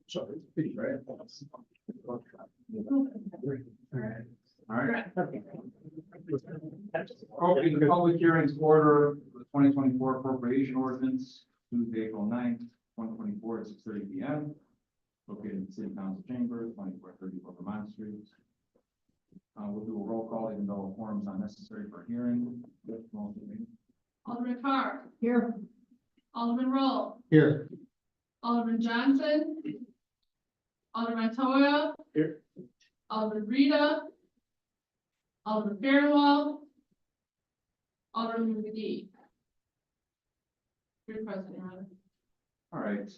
Sorry. Right. All right. Okay. Opening the public hearings order for the 2024 appropriation ordinance, Tuesday, April 9th, 2024 at 6:30 p.m. Located in the City Council Chamber, 2434 Vermont Street. We'll do a roll call, even though a quorum is not necessary for a hearing. Alderman Carr, Here. Alderman Roll, Here. Alderman Johnson, Alderman Toya. Here. Alderman Rita, Alderman Fairwell, Alderman McGee. Your president, Your Honor. All right,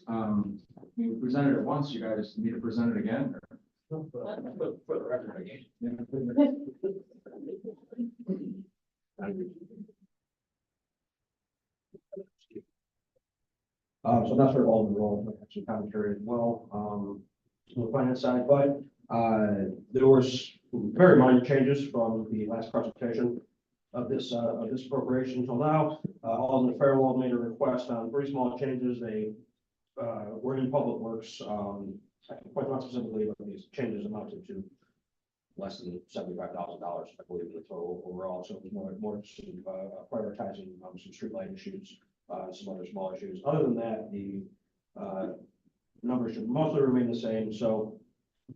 you presented it once, you guys need to present it again? Or? For the record again. So that's sort of all the role, some commentary as well, on the finance side, but, there was very minor changes from the last presentation of this appropriation until now. Alderman Fairwell made a request on three small changes. They, were in Public Works, I can point them out specifically, but these changes amounted to less than $75,000, I believe, in the total overall. So it was more prioritizing some streetlight issues, some other small issues. Other than that, the numbers should mostly remain the same. So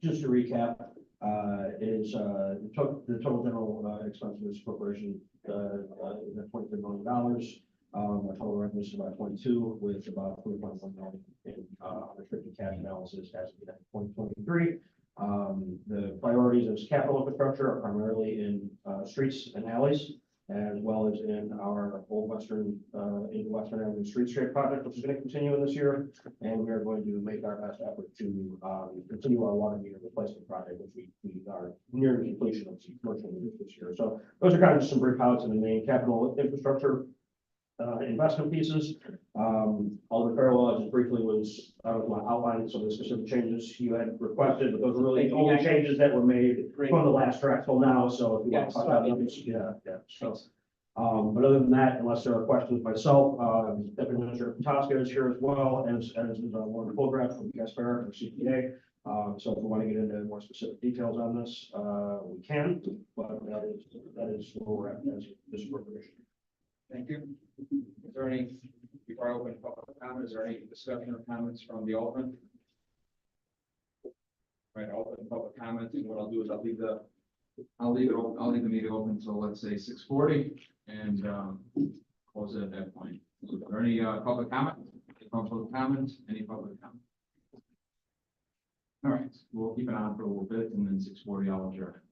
just to recap, the total general expense of this corporation is at $23 million. Our total revenue is about 22, with about 3.1 million in unrestricted cash balances as of the end of 2023. The priorities of capital infrastructure are primarily in streets and alleys, as well as in our Old Western Avenue Streetscape project, which is going to continue in this year. And we are going to make our best effort to continue our water meter replacement project, which we are near the completion of some commercial meters this year. So those are kind of just some brief highlights of the main capital infrastructure investment pieces. Alderman Fairwell just briefly was outlining some of the specific changes you had requested, but those are really the only changes that were made from the last track till now. So if you want to talk about those, yeah. So, but other than that, unless there are questions, myself, Deputy Minister Petoska is here as well, as is Warren Fulgraf from Gaspar or CPA. So if we want to get into more specific details on this, we can, but that is where we're at as this appropriation. Thank you. Is there any, before I open public comment, is there any discussion or comments from the Alderman? Right, I'll open public comments, and what I'll do is I'll leave the meeting open until, let's say, 6:40, and close it at that point. Is there any public comment? Any public comments? Any public comment? All right, we'll keep it on for a little bit, and then 6:40 I'll adjourn.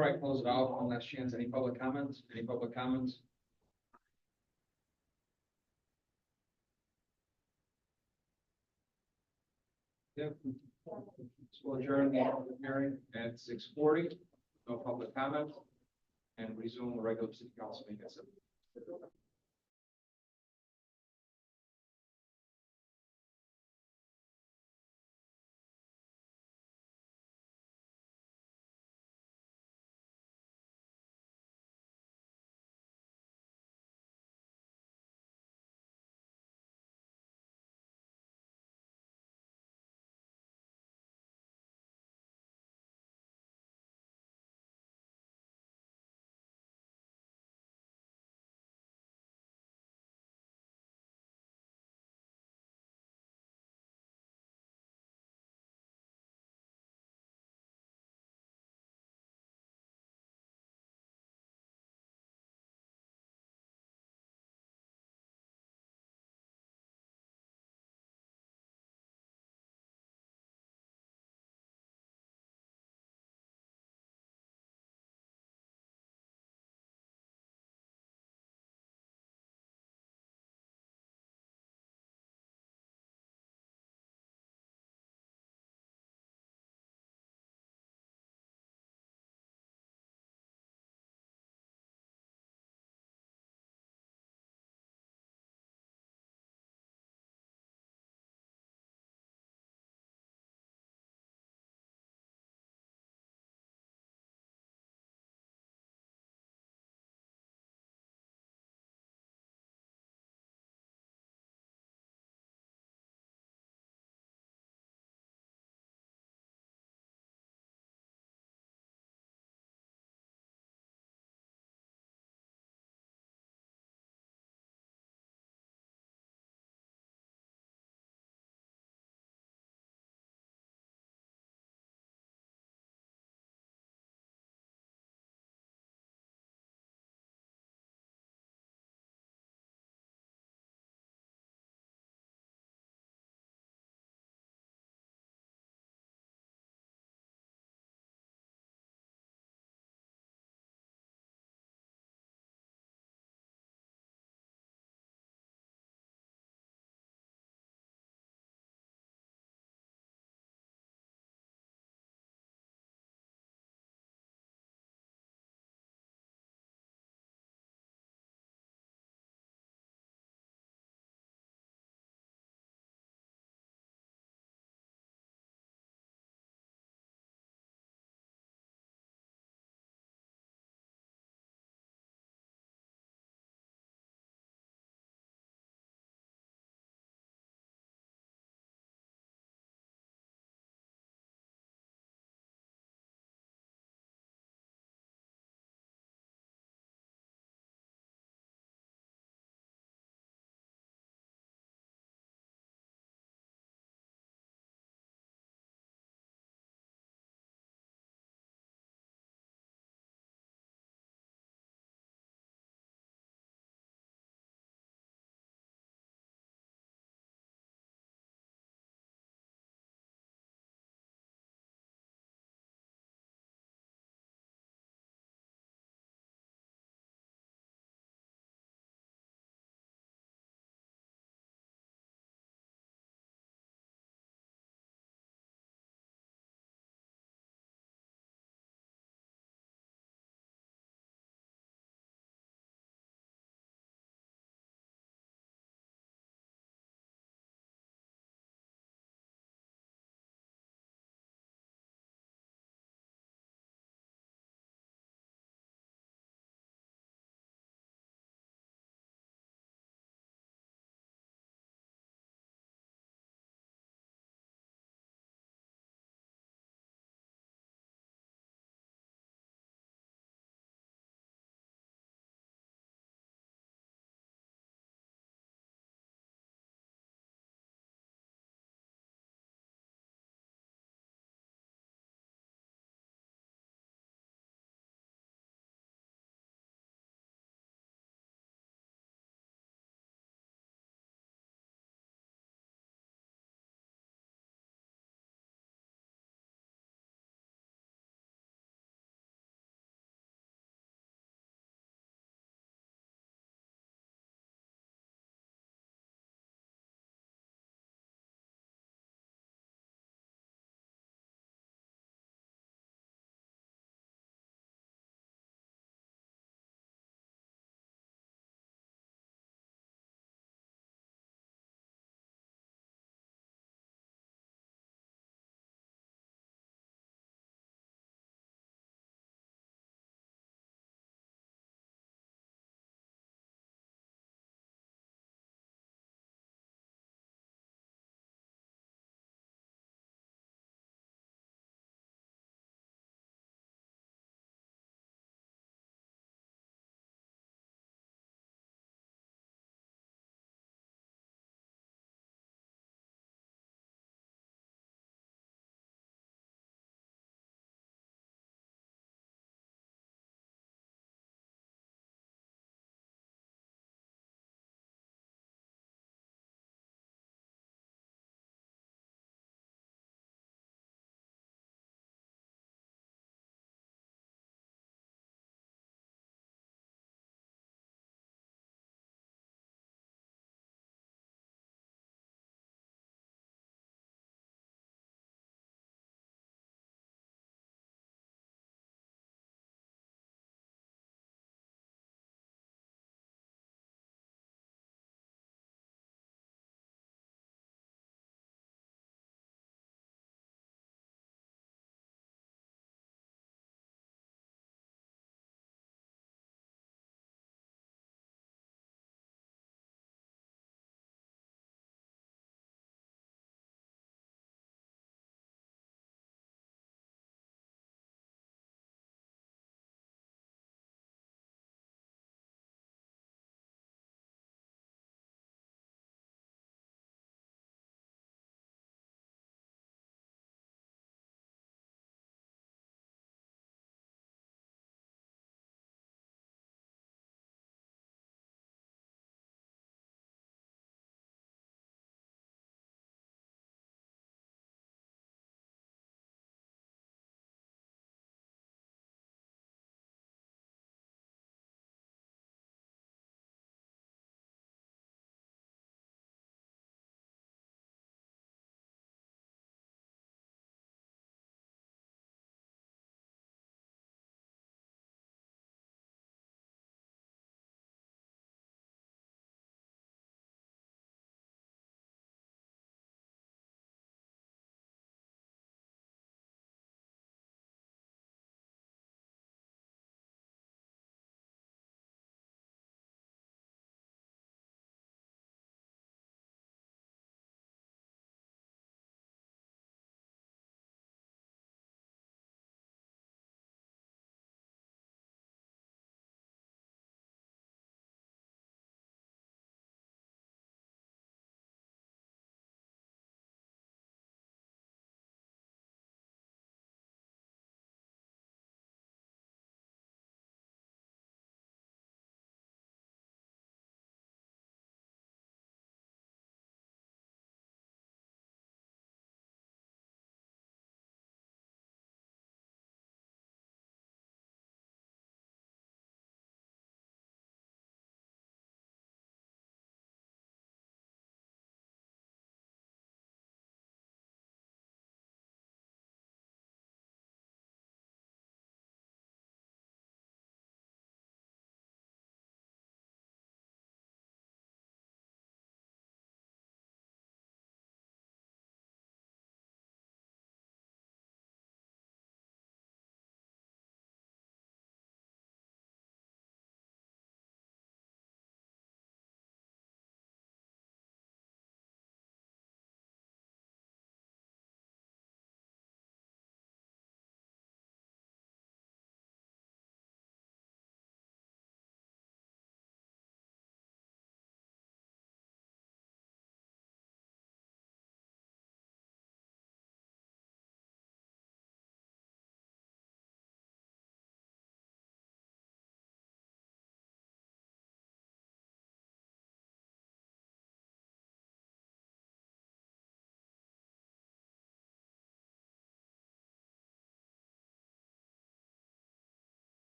Before I close it out, one last chance, any public comments? Any public comments? Yep. So we'll adjourn the public hearing at 6:40, no public comment, and resume the regular city council meeting at 7.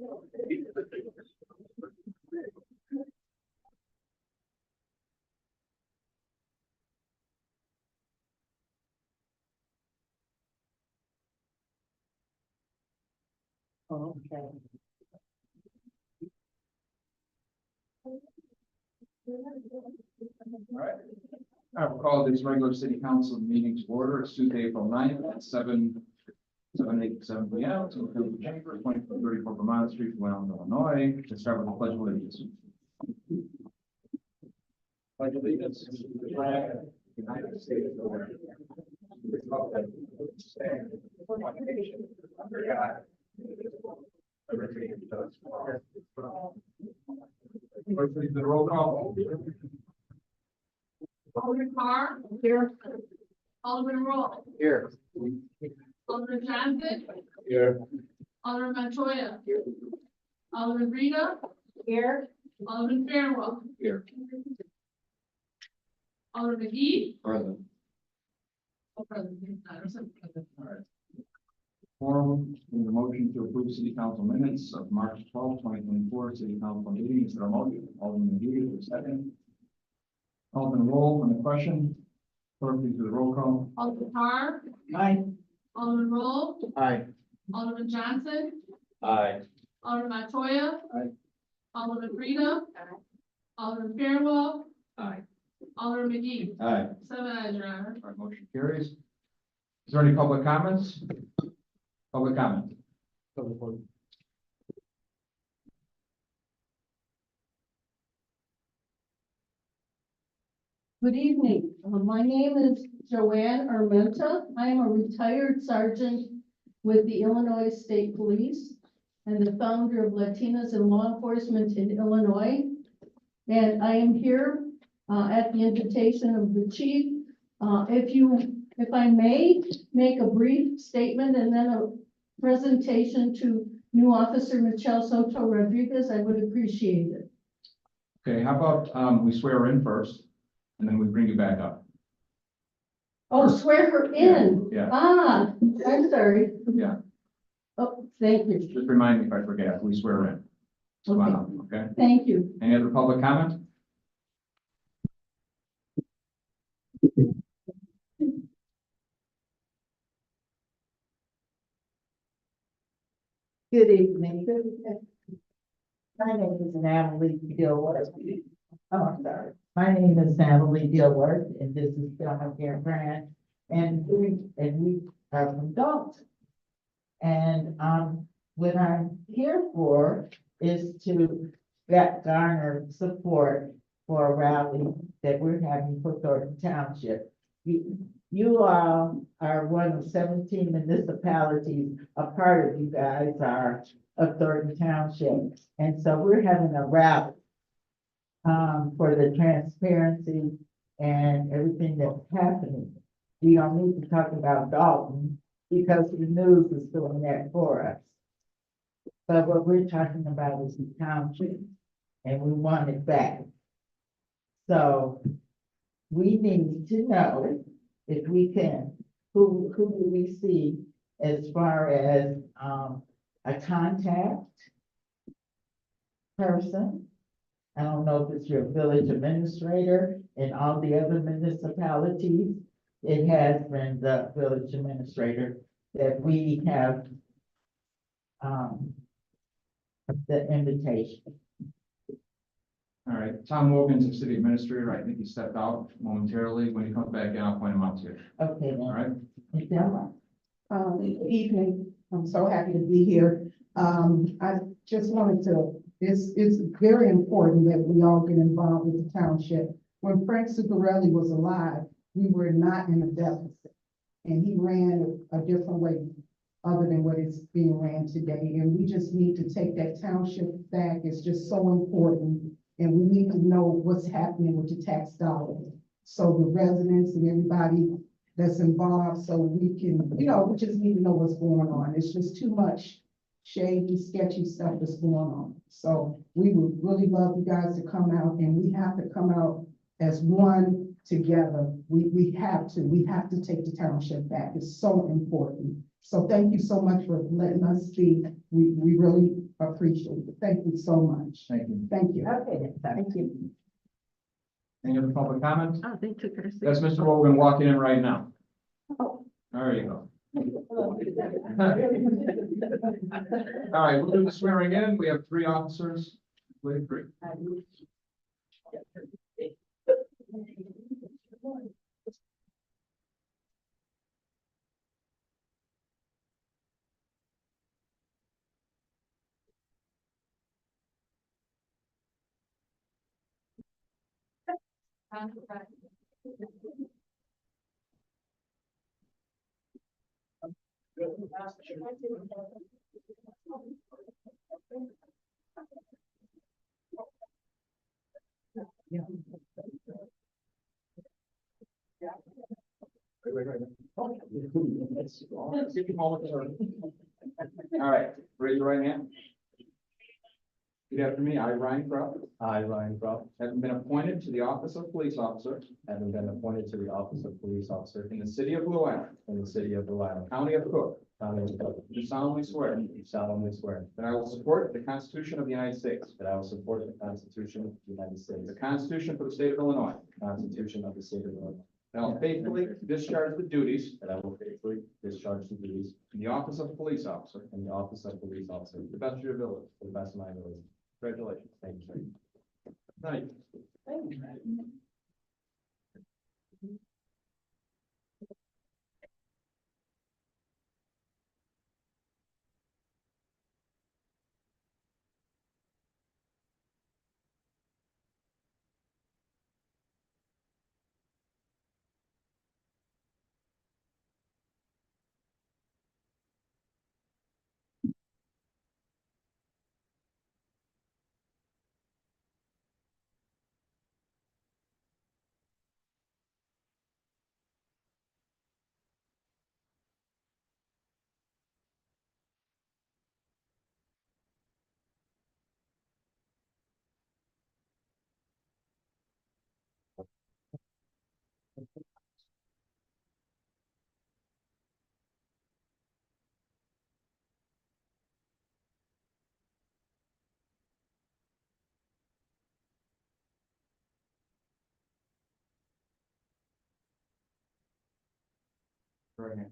I will call this regular city council meeting to order. It's Tuesday, April 9th at 7 p.m. to the chamber, 2434 Vermont Street, Welland, Illinois. To start with the pledge of allegiance. Pledge allegiance to the flag of the United States of America. The republic which stands one nation under God, indivisible, with liberty and justice for all. Clerk, please do the roll call. Alderman Carr. Here. Alderman Roll. Here. Alderman Johnson. Here. Alderman Montoya. Alderman Rita. Here. Alderman Fairwell. Here. Alderman McGee. Present. Oh, President Patterson. Forum, need a motion to approve city council minutes of March 12, 2024, city council meeting. Is there a motion? Alderman McGee, is there a second? Alderman Roll on the question. Clerk, please do the roll call. Alderman Carr. Aye. Alderman Roll. Aye. Alderman Johnson. Aye. Alderman Montoya. Aye. Alderman Rita. Alderman Fairwell. Aye. Alderman McGee. Aye. 7 ayes, Your Honor. All right, motion carries. Is there any public comments? Public comment. Good evening. My name is Joanne Armenta. I am a retired sergeant with the Illinois State Police and the founder of Latinas in Law Enforcement in Illinois. And I am here at the invitation of the chief. If I may, make a brief statement and then a presentation to new officer Michelle Soto Rodriguez, I would appreciate it. Okay, how about, we swear in first, and then we bring you back up. Oh, swear her in. Yeah, Ah, I'm sorry. yeah. Oh, thank you. Just remind me if I forget, we swear in. Come on up, okay? Thank you. Any other public comment? Good evening. My name is Natalie Dilworth. Oh, I'm sorry. My name is Natalie Dilworth, and this is Donna Gerbrand, and we are from Dalton. And what I'm here for is to garner support for a rally that we're having for Thornton Township. You all are one of 17 municipalities. A part of you guys are of Thornton Township. And so we're having a rally for the transparency and everything that's happening. We don't need to talk about Dalton because the news is doing that for us. But what we're talking about is the township, and we want it back. So we need to know, if we can, who do we see as far as a contact person? I don't know if it's your village administrator. In all the other municipalities, it has been the village administrator that we have the invitation. All right, Tom Morgan's the city administrator. I think he stepped out momentarily. When he comes back in, I'll point him out to you. Okay, then. All right? Good Evening. I'm so happy to be here. I just wanted to, it's very important that we all get involved with the township. When Frank Zuccarelli was alive, we were not in a deficit. And he ran a different way other than what is being ran today. And we just need to take that township back. It's just so important. And we need to know what's happening with the tax dollars. So the residents and everybody that's involved, so we can, we just need to know what's going on. It's just too much shady, sketchy stuff that's going on. So we would really love you guys to come out, and we have to come out as one together. We have to take the township back. It's so important. So thank you so much for letting us speak. We really appreciate it. Thank you so much. Thank you. Thank you. Okay, thank you. Any other public comments? Oh, they took our seat. That's Mr. Hogan walking in right now. There you go. All right, we'll do the swearing in. We have 3 officers. Please agree. All right, raise your right hand. Repeat after me. I, Ryan Crowe, I, Ryan Crowe, have been appointed to the office of police officer having been appointed to the office of police officer in the city of Blue Island, in the city of Blue Island, county of Cook, county of Cook, do solemnly swear do solemnly swear that I will support the Constitution of the United States, that I will support the Constitution of the United States, the Constitution for the state of Illinois, the Constitution of the state of Illinois, that I will faithfully discharge the duties that I will faithfully discharge the duties in the office of police officer in the office of police officer to the best of your ability. to the best of my ability. Congratulations. Thank you, sir. Night. Right hand.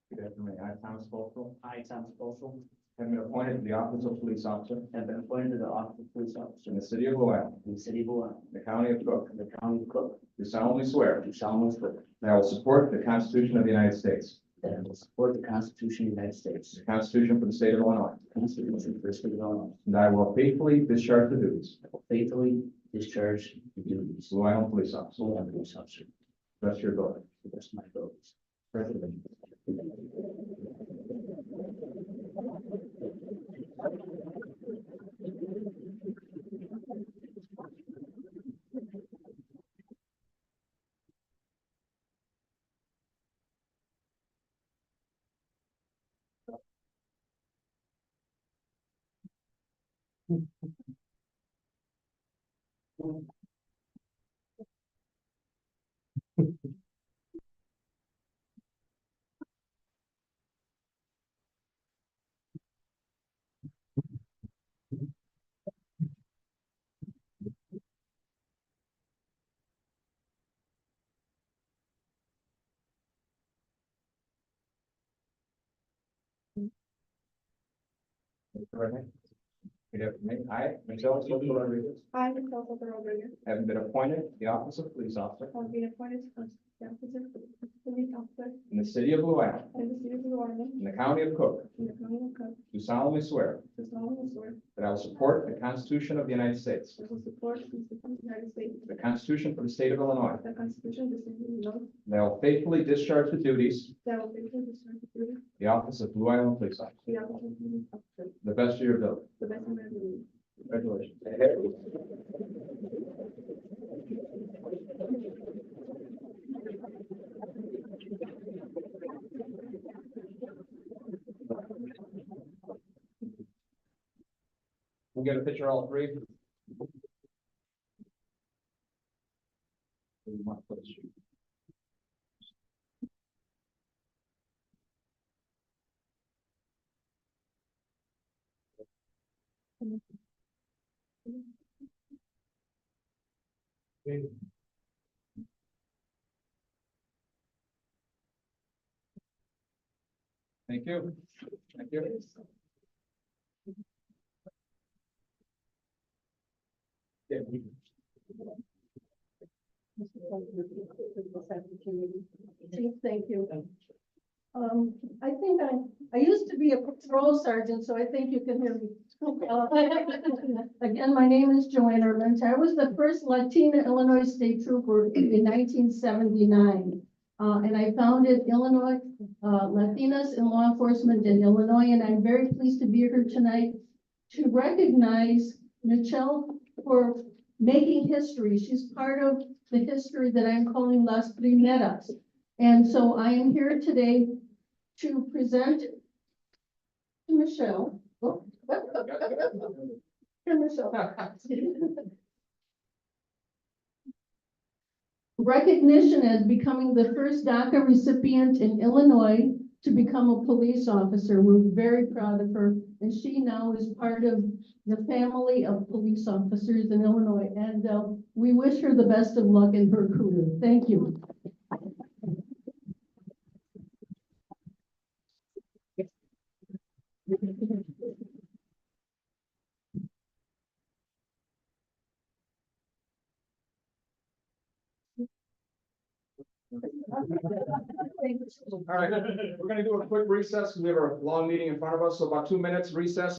Good afternoon. I, Thomas Bolton, I, Thomas Bolton, have been appointed to the office of police officer have been appointed to the office of police officer in the city of Blue Island, in the city of Blue Island, the county of Cook, the county of Cook, do solemnly swear do solemnly swear that I will support the Constitution of the United States, that I will support the Constitution of the United States, the Constitution for the state of Illinois, the Constitution for the state of Illinois, and that I will faithfully discharge the duties I will faithfully discharge the duties of Blue Island police officer of Blue Island police officer to to the best of your ability. the best of my abilities. Right hand. Good afternoon. I, Michelle Soto Rodriguez, I, Michelle Soto Rodriguez, have been appointed to the office of police officer have been appointed to the office of police officer in the city of Blue Island, in the city of Blue Island, in the county of Cook, in the county of Cook, do solemnly swear to solemnly swear that I will support the Constitution of the United States, that I will support the Constitution of the United States, the Constitution for the state of Illinois, the Constitution of the state of Illinois, and that I will faithfully discharge the duties that I will faithfully discharge the duties of the office of Blue Island police officer of the office of police officer to the best of your ability. to the best of my ability. Congratulations. We'll get a picture of all 3. please. Thank you. Thank you. Chief, thank you. I think I used to be a patrol sergeant, so I think you can hear me. Again, my name is Joanne Armenta. I was the first Latina Illinois State Trooper in 1979. And I founded Illinois, Latinas in Law Enforcement in Illinois, and I'm very pleased to be here tonight to recognize Michelle for making history. She's part of the history that I'm calling Las Primeras. And so I am here today to present to Michelle. Here, Michelle. Recognition as becoming the first DACA recipient in Illinois to become a police officer. We're very proud of her, and she now is part of the family of police officers in Illinois. And we wish her the best of luck in her career. Thank you. All right, we're gonna do a quick recess. We have a long meeting in front of us, so about 2 minutes recess.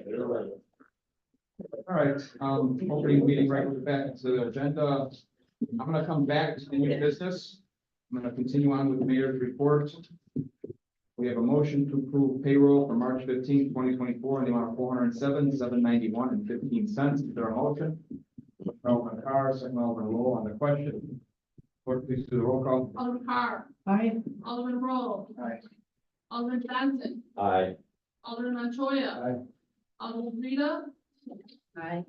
All right, opening meeting right back to the agenda. I'm gonna come back to the new business. I'm gonna continue on with the mayor's report. We have a motion to approve payroll for March 15, 2024, in the amount of $407,791.15. Is there a motion? Alderman Carr, second Alderman Roll on the question. Clerk, please do the roll call. Alderman Carr. Aye. Alderman Roll. Aye. Alderman Johnson. Aye. Alderman Montoya. Aye. Alderman Rita. Aye.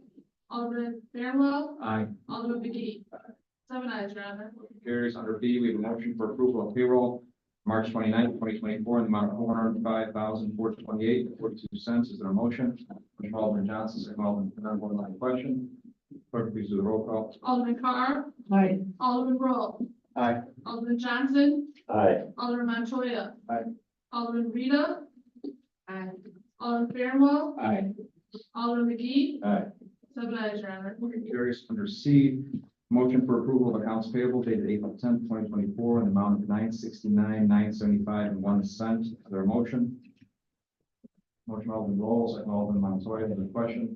Alderman Fairwell. Aye. Alderman McGee. 7 ayes, Your Honor. Carries. Under B, we have a motion for approval of payroll March 29, 2024, in the amount of $405,428.42. Is there a motion? Motion by Alderman Johnson, second by Alderman Fairwell on the question. Clerk, please do the roll call. Alderman Carr. Aye. Alderman Roll. Aye. Alderman Johnson. Aye. Alderman Montoya. Aye. Alderman Rita. Aye. Alderman Fairwell. Aye. Alderman McGee. Aye. 7 ayes, Your Honor. Motion carries. Under C, motion for approval of accounts payable dated April 10, 2024, in the amount of $969,975.01. Is there a motion? Motion by Alderman Roll, second by Alderman Montoya on the question.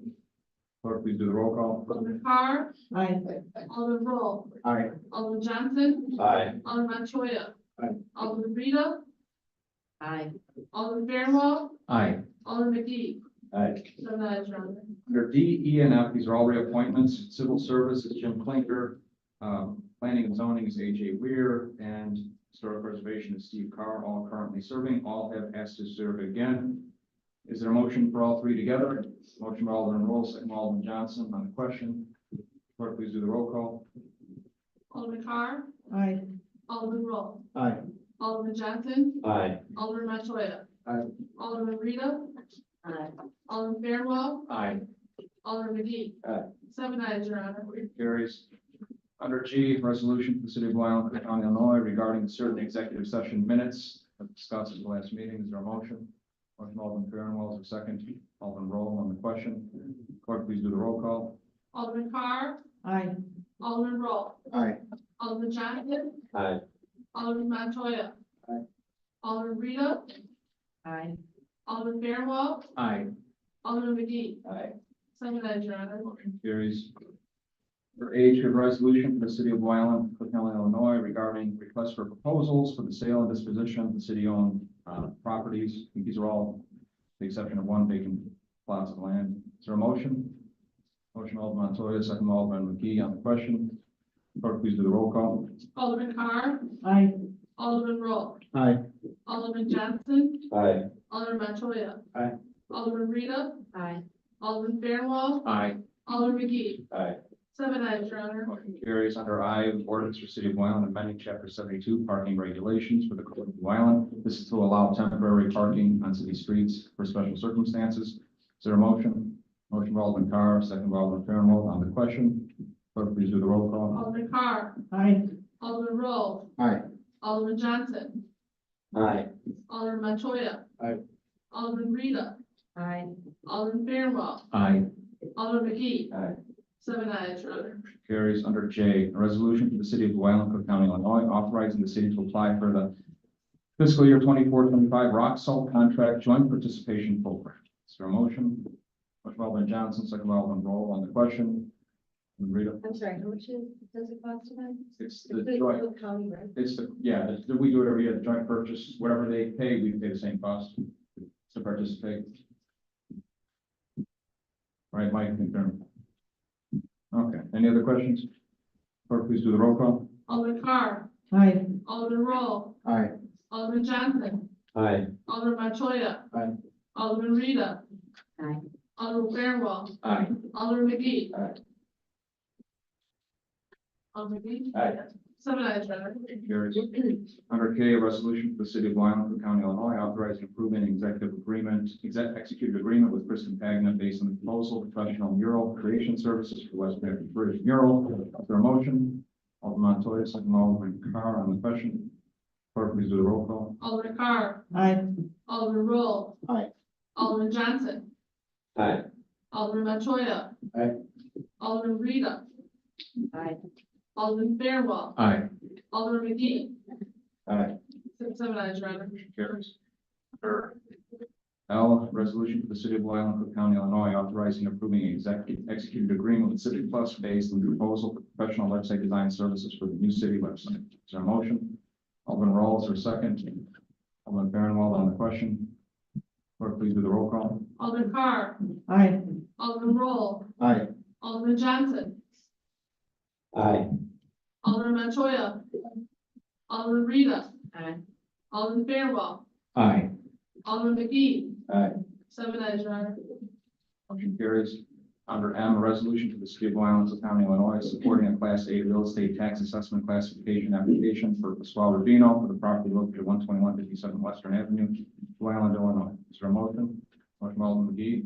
Clerk, please do the roll call. Alderman Carr. Aye. Alderman Roll. Aye. Alderman Johnson. Aye. Alderman Montoya. Aye. Alderman Rita. Aye. Alderman Fairwell. Aye. Alderman McGee. Aye. 7 ayes, Your Honor. Under D, E, and F, these are all reappointments. Civil Service is Jim Clinker. Planning and Zoning is A.J. Weir, and Historic Preservation is Steve Carr, all currently serving. All have asked to serve again. Is there a motion for all three together? Motion by Alderman Roll, second by Alderman Johnson on the question. Clerk, please do the roll call. Alderman Carr. Aye. Alderman Roll. Aye. Alderman Johnson. Aye. Alderman Montoya. Aye. Alderman Rita. Aye. Alderman Fairwell. Aye. Alderman McGee. Aye. 7 ayes, Your Honor. Carries. Under G, resolution for the city of Blue Island, County, Illinois, regarding certain executive session minutes discussed at the last meeting. Is there a motion? Motion by Alderman Fairwell, is there a second? Alderman Roll on the question. Clerk, please do the roll call. Alderman Carr. Aye. Alderman Roll. Aye. Alderman Johnson. Aye. Alderman Montoya. Aye. Alderman Rita. Aye. Alderman Fairwell. Aye. Alderman McGee. Aye. 7 ayes, Your Honor. Motion carries. For H, we have a resolution for the city of Blue Island, Cook County, Illinois, regarding requests for proposals for the sale and disposition of the city-owned properties. I think these are all, with the exception of one vacant plot of land. Is there a motion? Motion Alderman Montoya, second Alderman McGee on the question. Clerk, please do the roll call. Alderman Carr. Aye. Alderman Roll. Aye. Alderman Johnson. Aye. Alderman Montoya. Aye. Alderman Rita. Aye. Alderman Fairwell. Aye. Alderman McGee. Aye. 7 ayes, Your Honor. Motion carries. Under I, ordinance for city of Blue Island amending chapter 72 parking regulations for the code of Blue Island. This is to allow temporary parking on city streets for special circumstances. Is there a motion? Motion by Alderman Carr, second by Alderman Fairwell on the question. Clerk, please do the roll call. Alderman Carr. Aye. Alderman Roll. Aye. Alderman Johnson. Aye. Alderman Montoya. Aye. Alderman Rita. Aye. Alderman Fairwell. Aye. Alderman McGee. Aye. 7 ayes, Your Honor. Carries. Under J, a resolution for the city of Blue Island, Cook County, Illinois, authorizing the city to apply for the fiscal year 24-25 rock salt contract joint participation program. Is there a motion? Motion by Alderman Johnson, second by Alderman Roll on the question. Rita, I'm sorry, how much does it cost again? it's the joint, County, right? it's the, yeah, we do it every year, the joint purchase, whatever they pay, we pay the same cost to participate. Right, Mike, confirm. Okay, any other questions? Clerk, please do the roll call. Alderman Carr. Aye. Alderman Roll. Aye. Alderman Johnson. Aye. Alderman Montoya. Aye. Alderman Rita. Aye. Alderman Fairwell. Aye. Alderman McGee. Aye. Alderman McGee. Aye. 7 ayes, Your Honor. Carries. Under K, a resolution for the city of Blue Island, Cook County, Illinois, authorizing approving an executive agreement with Kristen Pagna based on the proposal professional mural creation services for West Baton British mural. Is there a motion? Alderman Montoya, second Alderman Carr on the question. Clerk, please do the roll call. Alderman Carr. Aye. Alderman Roll. Aye. Alderman Johnson. Aye. Alderman Montoya. Aye. Alderman Rita. Aye. Alderman Fairwell. Aye. Alderman McGee. Aye. 7 ayes, Your Honor. Carries. L, resolution for the city of Blue Island, Cook County, Illinois, authorizing and approving executed agreement with City Plus based on the proposal for professional website design services for the new city website. Is there a motion? Alderman Roll, is there a second? Alderman Fairwell on the question. Clerk, please do the roll call. Alderman Carr, Aye. Alderman Roll, Aye. Alderman Johnson, Aye. Alderman Montoya, Alderman Rita, Aye. Alderman Fairwell, Aye. Alderman McGee. Aye. 7 ayes, Your Honor. Motion carries. Under M, a resolution to the city of Blue Island, Cook County, Illinois, supporting a Class A real estate tax assessment classification application for Pasquale Rubino for the property located at 12157 Western Avenue, Blue Island, Illinois. Is there a motion? Motion by Alderman McGee.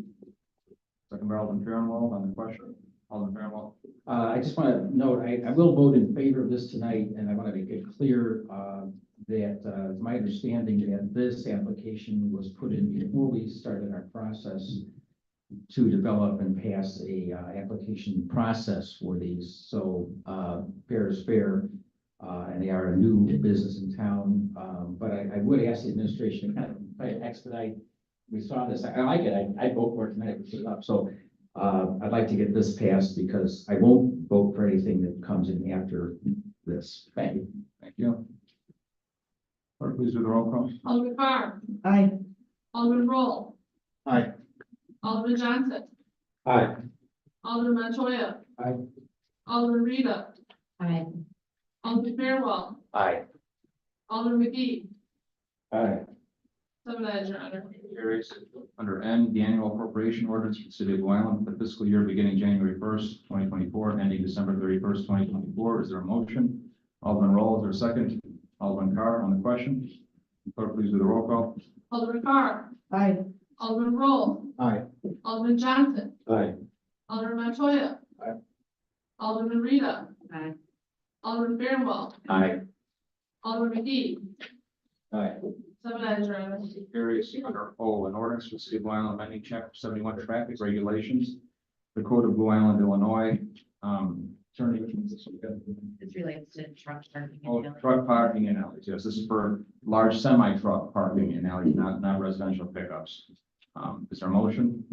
Second by Alderman Fairwell on the question. Alderman Fairwell. I just want to note, I will vote in favor of this tonight, and I want to make it clear that it's my understanding that this application was put in before we started our process to develop and pass a application process for these. So fair is fair, and they are a new business in town. But I would ask the administration to kind of try to expedite. We saw this. I like it. I vote for it tonight. We put it up. So I'd like to get this passed because I won't vote for anything that comes in after this. Thank you. Thank you. Clerk, please do the roll call. Alderman Carr, Aye. Alderman Roll. Aye. Alderman Johnson, Aye. Alderman Montoya. Aye. Alderman Rita, Aye. Alderman Fairwell, Aye. Alderman McGee. Aye. 7 ayes, Your Honor. Carries. Under N, the annual appropriation ordinance for the city of Blue Island for the fiscal year beginning January 1st, 2024, ending December 31st, 2024. Is there a motion? Alderman Roll, is there a second? Alderman Carr on the question. Clerk, please do the roll call. Alderman Carr, Aye. Alderman Roll, Aye. Alderman Johnson, Aye. Alderman Montoya. Aye. Alderman Rita, Aye. Alderman Fairwell, Aye. Alderman McGee. Aye. 7 ayes, Your Honor. Carries. Under O, an ordinance for the city of Blue Island amending chapter 71 traffic regulations, the code of Blue Island, Illinois. Attorney, which one's this one? This relates to truck parking. Oh, truck parking in alleys. Yes, this is for large semi-truck parking in alleys, not residential pickups. Is there a motion?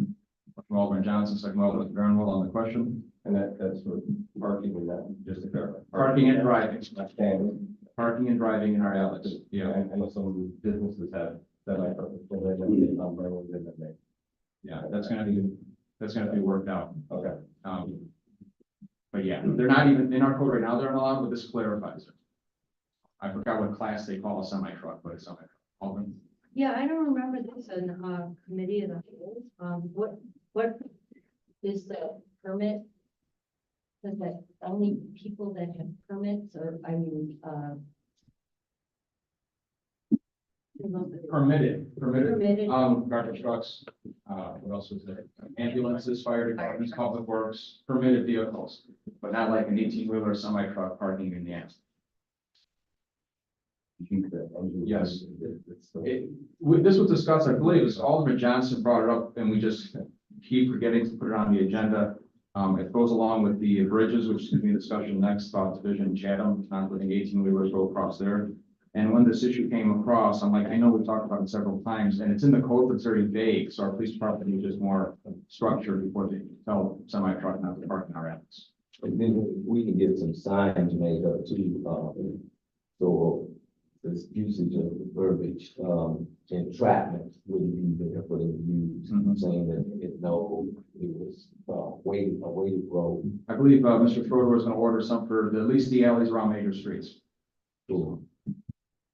From Alderman Johnson, second by Alderman Fairwell on the question. And that's for parking and that, just to clarify. Parking and driving. Not standing. Parking and driving in our alleys. Yeah, Yeah, I know some businesses have that might, so they don't need umbrellas in that they. yeah, that's gonna be worked out. Okay. But yeah, they're not even in our code right now. They're not allowed, but this clarifies it. I forgot what class they call a semi-truck, but it's semi-truck. Alderman? Yeah, I don't remember this in, committee of the whole, what is the permit? Is that only people that have permits or, I mean, Permitted. Permitted. Garbage trucks, what else was there? Ambulances, fire departments, public works, permitted vehicles, but not like an 18-wheeler semi-truck parking in the alley. Yes. This was discussed, I believe, it was Alderman Johnson brought it up, and we just keep forgetting to put it on the agenda. It goes along with the bridges, which is going to be a discussion next about Division and Chatham, not letting 18-wheelers go across there. And when this issue came across, I'm like, I know we've talked about it several times, and it's in the code, but it's very vague, so our police department needs just more structure before they tell semi-truck not to park in our alleys. And then we can get some signs made up too, so this usage of the verbiage, entrapment wouldn't be there for them to use, saying that it was, a weighted road. I believe, Mr. Schroeder was gonna order some for at least the alleys around major streets. So,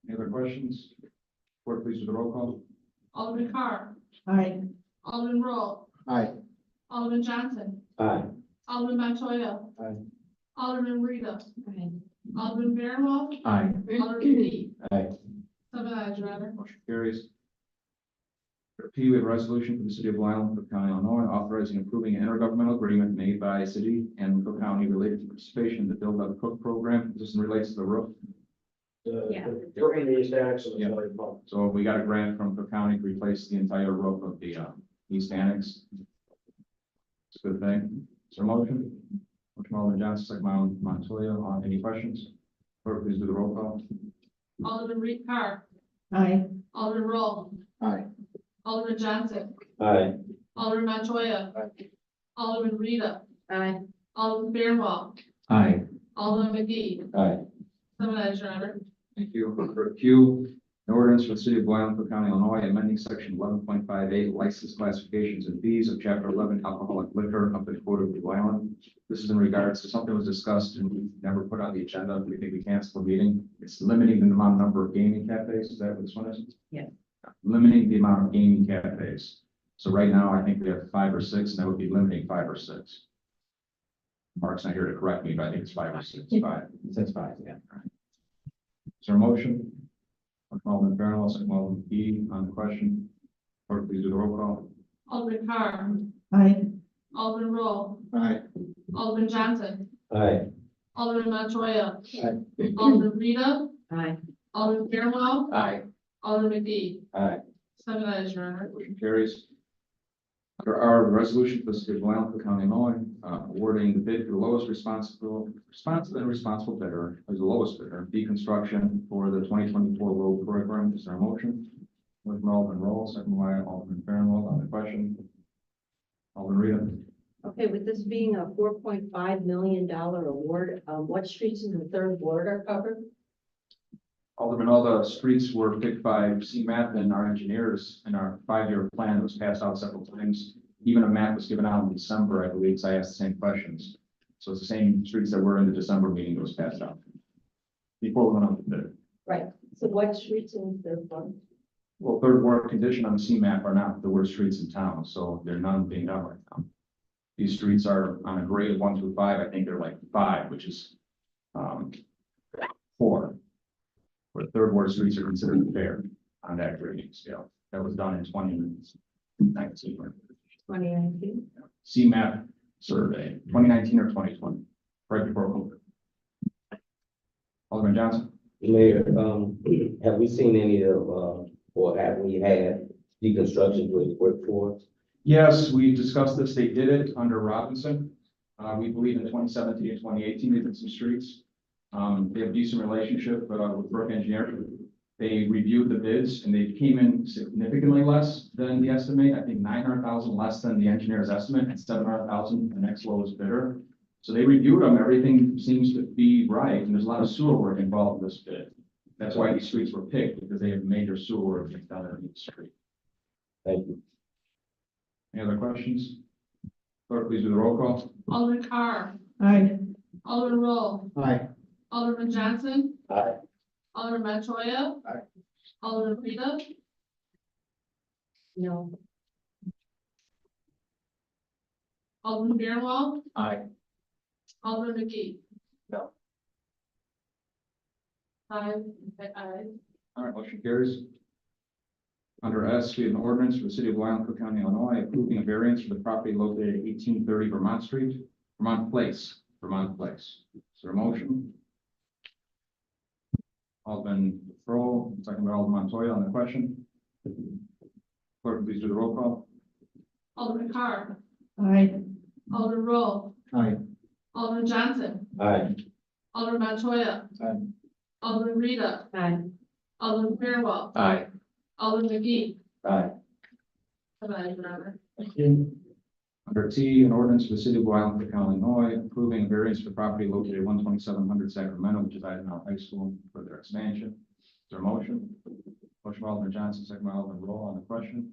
Any other questions? Clerk, please do the roll call. Alderman Carr, Aye. Alderman Roll, Aye. Alderman Johnson, aye. Alderman Montoya. Aye. Alderman Rita, Aye. Alderman Fairwell, Aye. Alderman McGee. Aye. 7 ayes, Your Honor. Motion carries. Under P, we have a resolution for the city of Blue Island, Cook County, Illinois, authorizing and approving an intergovernmental agreement made by city and Cook County related to participation in the Build Up Cook program. This relates to the roof. Yeah. During the East Annex of the Yeah. Valley Pump. So we got a grant from Cook County to replace the entire roof of the East Annex. It's a good thing. Is there a motion? Motion by Alderman Johnson, second by Alderman Montoya. On any questions? Clerk, please do the roll call. Alderman Carr, Aye. Alderman Roll, Aye. Alderman Johnson, Aye. Alderman Montoya. Alderman Rita, Aye. Alderman Fairwell, Aye. Alderman McGee. Aye. Seven ayes, Your Honor. Thank you. For Q, an ordinance for the city of Blue Island, Cook County, Illinois, amending section 11.58 license classifications and fees of chapter 11 alcoholic liquor of the Code of Blue Island. This is in regards to something that was discussed and we never put on the agenda. We think we canceled the meeting. It's limiting the number of gaming cafes. Is that what this one is? Yes. Limiting the amount of gaming cafes. So right now, I think we have 5 or 6, and that would be limiting 5 or 6. Mark's not here to correct me, but I think it's 5 or 6. 5. It says 5, yeah. Is there a motion? Alderman Fairwell, second Alderman McGee on the question. Clerk, please do the roll call. Alderman Carr, Aye. Alderman Roll, Aye. Alderman Johnson, Aye. Alderman Montoya. Aye. Alderman Rita, Aye. Alderman Fairwell, Aye. Alderman McGee. Aye. Seven ayes, Your Honor. Motion carries. Under our resolution for the city of Blue Island, Cook County, Illinois, awarding the bid for the lowest responsible bidder, as the lowest bidder, deconstruction for the 2024 road program. Is there a motion? With Alderman Roll, second by Alderman Fairwell on the question. Alderman Rita. Okay, with this being a $4.5 million award, what streets in the third ward are covered? Alderman, all the streets were picked by CMAP and our engineers in our 5-year plan that was passed out several times. Even a map was given out in December, I believe, so I asked the same questions. So it's the same streets that were in the December meeting that was passed out. Before we went on to bid. Right, so what streets in the third ward? Well, third ward condition on the CMAP are not the worst streets in town, so they're none being done right now. These streets are on a grade of 1 through 5. I think they're like 5, which is 4. Where third ward streets are considered fair on that grading scale. That was done in 2019. 2019? CMAP survey, 2019 or 2020, right before COVID. Alderman Johnson? Mayor, have we seen any of, or have we had deconstruction to work for? Yes, we discussed this. They did it under Robinson. We believe in 2017 and 2018, they did some streets. They have a decent relationship with Burke Engineering. They reviewed the bids and they came in significantly less than the estimate. I think 900,000 less than the engineer's estimate and 700,000 the next lowest bidder. So they reviewed them. Everything seems to be right. And there's a lot of sewer work involved in this bid. That's why these streets were picked, because they have major sewer work done in each street. Thank you. Any other questions? Clerk, please do the roll call. Alderman Carr, Aye. Alderman Roll, Aye. Alderman Johnson, Aye. Alderman Montoya. Aye. Alderman Rita, No. Alderman Fairwell, Aye. Alderman McGee. No. 5 ayes. All right, motion carries. Under S, we have an ordinance for the city of Blue Island, Cook County, Illinois, approving a variance for the property located at 1830 Vermont Street, Vermont Place. Is there a motion? Alderman Roll, second by Alderman Montoya on the question. Clerk, please do the roll call. Alderman Carr, Aye. Alderman Roll, Aye. Alderman Johnson, Aye. Alderman Montoya. Aye. Alderman Rita, Aye. Alderman Fairwell, Aye. Alderman McGee. Aye. 7 ayes, Your Honor. Under T, an ordinance for the city of Blue Island, Cook County, Illinois, approving a variance for property located at 12700 Sacramento, which is Eisenhower High School, for their expansion. Is there a motion? Motion by Alderman Johnson, second by Alderman Roll on the question.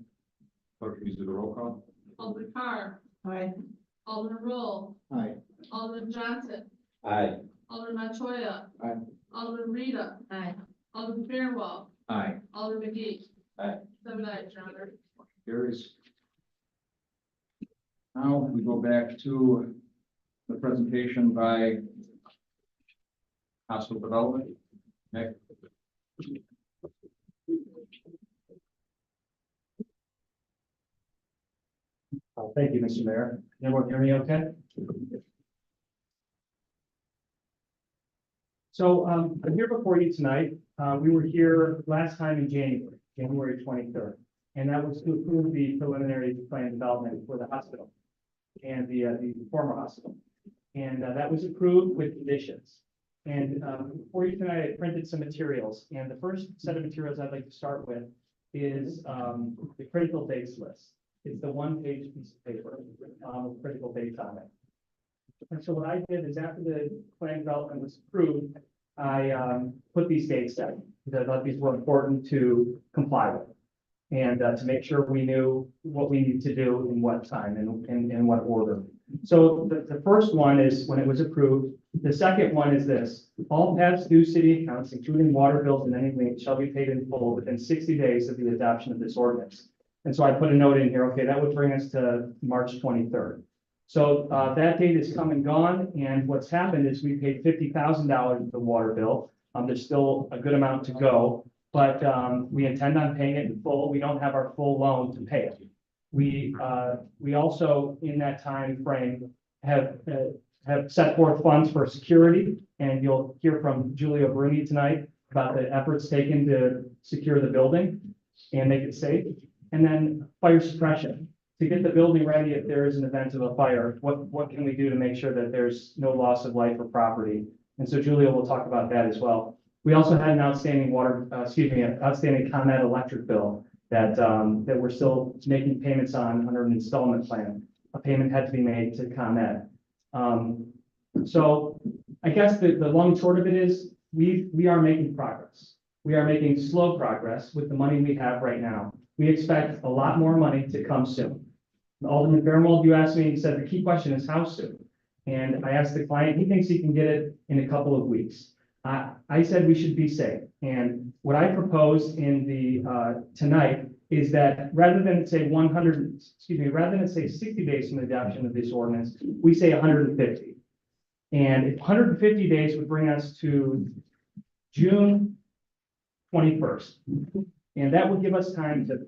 Clerk, please do the roll call. Alderman Carr, Aye. Alderman Roll, Aye. Alderman Johnson, Aye. Alderman Montoya. Aye. Alderman Rita, Aye. Alderman Fairwell, Aye. Alderman McGee. Aye. 7 ayes, Your Honor. Carries. Now we go back to the presentation by Hospital Development. Nick? Thank you, Mr. Mayor. Can everyone hear me okay? So I'm here before you tonight. We were here last time in January 23rd, and that was to approve the preliminary plan development for the hospital and the former hospital. And that was approved with conditions. And for you tonight, I printed some materials. And the first set of materials I'd like to start with is, the critical dates list. It's the one-page piece of paper, with critical dates on it. And so what I did is after the plan development was approved, I, put these dates down, because I thought these were important to comply with. And, to make sure we knew what we need to do in what time and in what order. So the first one is when it was approved. The second one is this: all past due city accounts, including water bills and any liens, shall be paid in full within 60 days of the adoption of this ordinance. And so I put a note in here, okay, that would bring us to March 23rd. So, that date is come and gone, and what's happened is we paid $50,000 of the water bill. There's still a good amount to go, but, we intend on paying it in full. We don't have our full loan to pay it. We also, in that time frame, have set forth funds for security, and you'll hear from Julia Bruni tonight about the efforts taken to secure the building and make it safe. And then fire suppression, to get the building ready if there is an event of a fire. What can we do to make sure that there's no loss of life or property? And so Julia will talk about that as well. We also had an outstanding outstanding ComEd electric bill that we're still making payments on under an installment plan. A payment had to be made to ComEd. So I guess the long and short of it is we are making progress. We are making slow progress with the money we have right now. We expect a lot more money to come soon. Alderman Fairwell, you asked me, he said the key question is how soon? And I asked the client, he thinks he can get it in a couple of weeks. I said we should be safe. And what I proposed in the tonight is that rather than say 60 days from the adoption of this ordinance, we say 150. And if 150 days would bring us to June 21st. And that would give us time to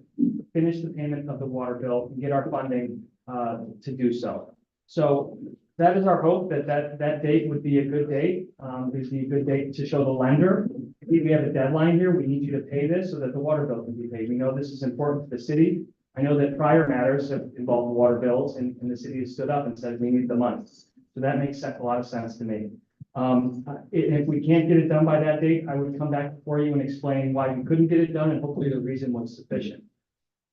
finish the payment of the water bill and get our funding to do so. So that is our hope, that date would be a good date. It'd be a good date to show the lender. We have a deadline here. We need you to pay this so that the water bill can be paid. We know this is important to the city. I know that prior matters have involved water bills, and the city has stood up and said we need the money. So that makes a lot of sense to me. If we can't get it done by that date, I would come back before you and explain why we couldn't get it done, and hopefully the reason was sufficient.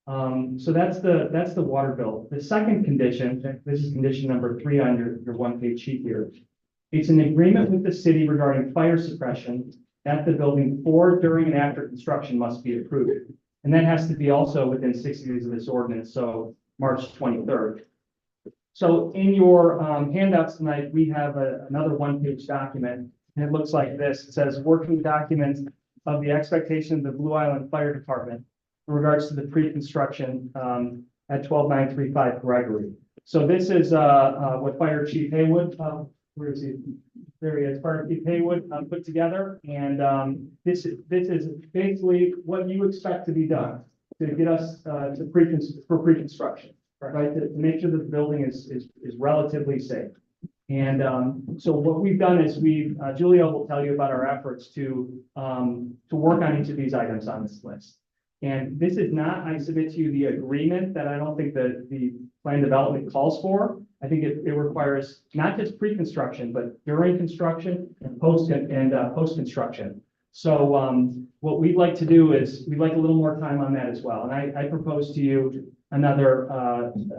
So that's the water bill. The second condition, this is condition number 3 on your one-page sheet here. It's an agreement with the city regarding fire suppression at the building before, during, and after construction must be approved. And that has to be also within 60 days of this ordinance, so March 23rd. So in your handouts tonight, we have another one-page document, and it looks like this. It says working documents of the expectation of the Blue Island Fire Department in regards to the pre-construction at 12935 Gregory. So this is what Fire Chief Haywood, where is he? There he is, Fire Chief Haywood put together, and this is basically what you expect to be done to get us to pre-construction. Right, to make sure that the building is relatively safe. And so what we've done is Julia will tell you about our efforts to work on each of these items on this list. And this is not, I submit to you, the agreement that I don't think that the plan development calls for. I think it requires not just pre-construction, but during construction and post-construction. So what we'd like to do is we'd like a little more time on that as well. And I propose to you another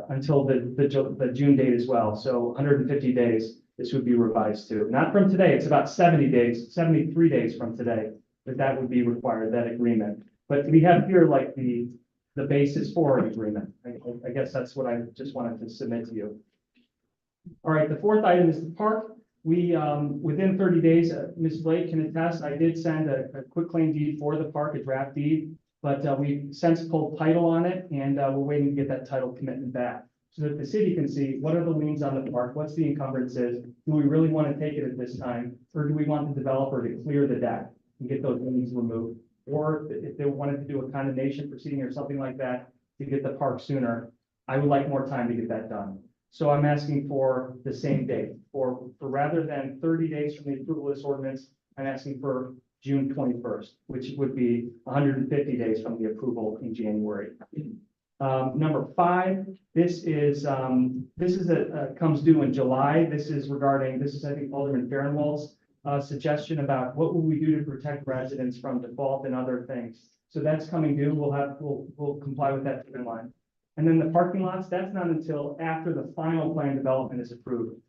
until the June date as well. So 150 days, this would be revised to. Not from today, it's about 70 days, 73 days from today, that would be required, that agreement. But we have here like the basis for an agreement. I guess that's what I just wanted to submit to you. All right, the fourth item is the park. We, within 30 days, Ms. Blake can attest, I did send a quitclaim deed for the park, a draft deed. But we since pulled title on it, and we're waiting to get that title commitment back so that the city can see what are the liens on the park, what's the encumbrances, do we really want to take it at this time, or do we want the developer to clear the deck and get those liens removed? Or if they wanted to do a condemnation proceeding or something like that to get the park sooner, I would like more time to get that done. So I'm asking for the same date, for rather than 30 days from the approval of this ordinance, I'm asking for June 21st, which would be 150 days from the approval in January. Number 5, this comes due in July. This is I think Alderman Farnwell's suggestion about what will we do to protect residents from default and other things. So that's coming due. We'll comply with that timeline. And then the parking lots, that's not until after the final plan development is approved.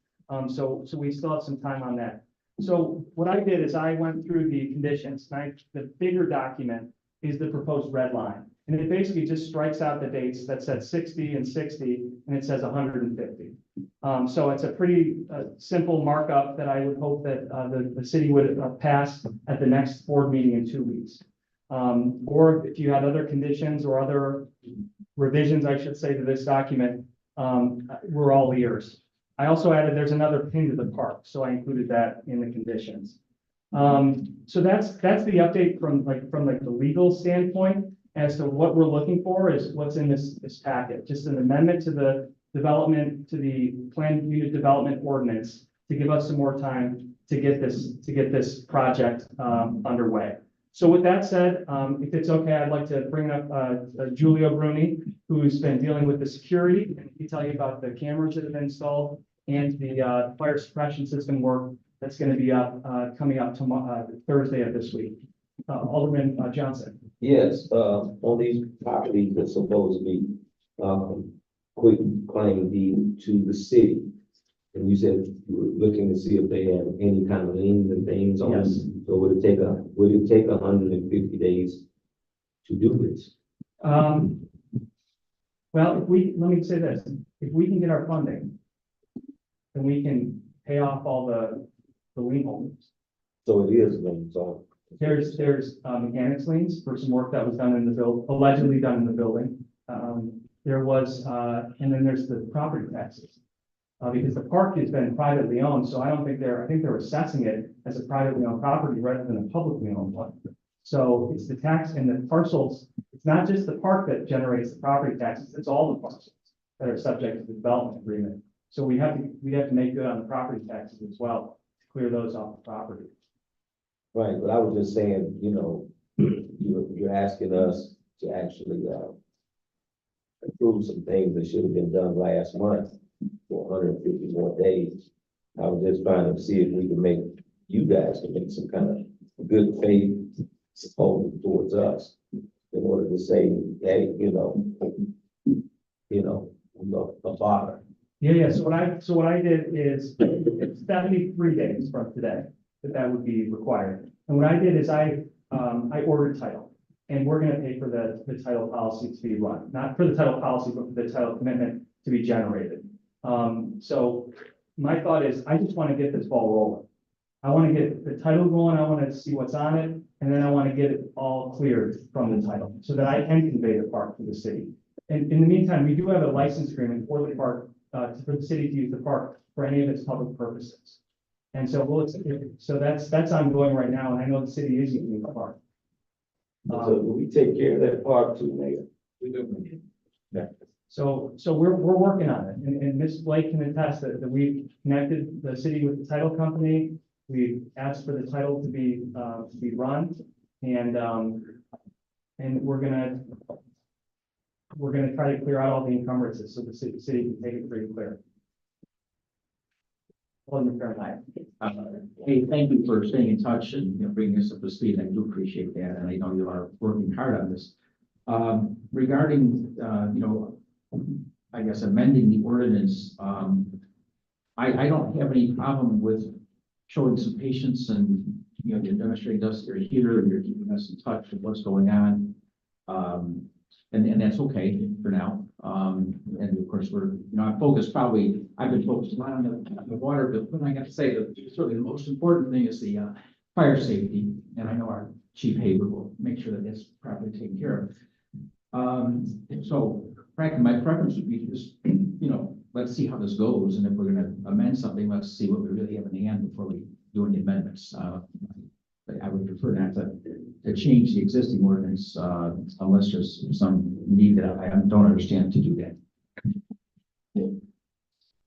So we still have some time on that. So what I did is I went through the conditions. The bigger document is the proposed red line. And it basically just strikes out the dates that said 60 and 60, and it says 150. So it's a pretty simple markup that I would hope that the city would pass at the next board meeting in 2 weeks. Or if you had other conditions or other revisions, I should say, to this document, we're all ears. I also added, there's another pin to the park, so I included that in the conditions. So that's the update from the legal standpoint as to what we're looking for is what's in this packet, just an amendment to the planned unit development ordinance to give us some more time to get this project underway. So with that said, if it's okay, I'd like to bring up Giulio Bruni, who's been dealing with the security, and he can tell you about the cameras that have been installed and the fire suppression system work that's going to be coming up tomorrow, Thursday of this week. Alderman Johnson. Yes, on these properties that's supposed to be, quick claim deed to the city. And you said you were looking to see if they have any kind of liens and things on them. Yes. So would it take 150 days to do this? Well, let me say this, if we can get our funding, then we can pay off all the lien holders. So it is liens on. There's mechanics liens for some work that was done in the allegedly done in the building. There was, and then there's the property taxes. Because the park has been privately owned, so I think they're assessing it as a privately owned property rather than a publicly owned one. So it's the tax and the parcels, it's not just the park that generates the property taxes, it's all the parcels that are subject to the development agreement. So we have to make good on the property taxes as well, to clear those off the property. Right, but I was just saying, you're asking us to actually, approve some things that should have been done last month for 150 more days. I was just trying to see if we can make you guys to make some kind of good faith proposal towards us in order to say, hey, a bother. Yeah. So what I did is it's 73 days from today that would be required. And what I did is I ordered title. And we're going to pay for the title policy to be run, not for the title policy, but for the title commitment to be generated. So my thought is, I just want to get this ball rolling. I want to get the title going. I want to see what's on it, and then I want to get it all cleared from the title so that I can convey the park to the city. And in the meantime, we do have a license agreement for the park, for the city to use the park for any of its public purposes. And so so that's ongoing right now, and I know the city is using the park. So we take care of that part too, Mayor. We do. Yeah. So we're working on it, and Ms. Blake can attest that we've connected the city with the title company. We've asked for the title to be run, and we're gonna try to clear out all the encumbrances so the city can take it pretty clear. Alderman Fahrenheit. Hey, thank you for staying in touch and bringing us up to speed. I do appreciate that, and I know you are working hard on this. Regarding, I guess amending the ordinance, I don't have any problem with showing some patience and, you're demonstrating us you're here and you're keeping us in touch with what's going on. And that's okay for now. And of course, I've been focused a lot on the water, but when I got to say that certainly the most important thing is the fire safety. And I know our Chief Haber will make sure that that's properly taken care of. So frankly, my preference would be to just, let's see how this goes. And if we're going to amend something, let's see what we really have in the end before we do any amendments. I would prefer not to change the existing ordinance unless there's some need that I don't understand to do that.